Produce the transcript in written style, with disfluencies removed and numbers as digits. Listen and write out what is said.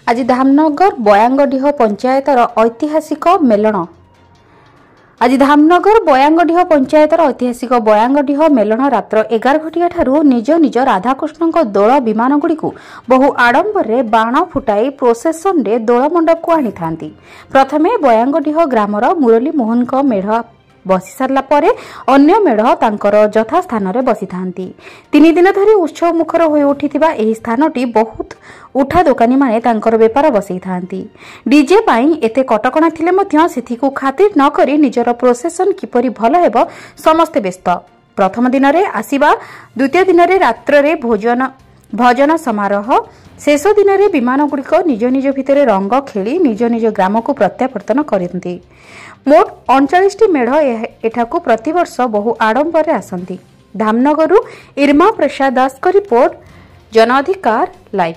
आज धामनगर बयांगडीह पंचायतर ऐतिहासिक मेलन। आज धामनगर बयांगडीह पंचायतर ऐतिहासिक बयांगडीह मेलन रात्र 11 घटिया ठारू निज निज राधाकृष्ण दोल विमानगुड़ी बहु आडंबर बाण फुटाई प्रोसेसन रे दोल मंडप को आनी थांती। प्रथमे बयांगडीह ग्रामर मुरली मोहन मेढ़ बसी सारा पर अन्य मेढ़ तांकर यथा स्थान रे बसी थांती। 3 दिन धरी उत्सव मुखर होई उठिथिबा एही स्थानटी बहुत उठा दोकानी माने तांकर बेपार बसई थांती। डीजे पाई एते कटकणा थिले मध्य सेथिकु खातिर न करी निजर प्रोसेसन किपरि भलो हेबो समस्ते व्यस्त। प्रथम दिन रे आसीबा, द्वितीय दिन रे रात्र रे भजन समारोह, शेष दिन रे विमान गुड़िक निज निज भितर रंग खेली निज निज ग्राम को प्रत्यावर्तन करती। मोट 39 मेढ़ एठाकू प्रतिवर्ष बहु आडंबर आसती। धामनगरु इरमा प्रसाद दास को रिपोर्ट, जन अधिकार लाइव।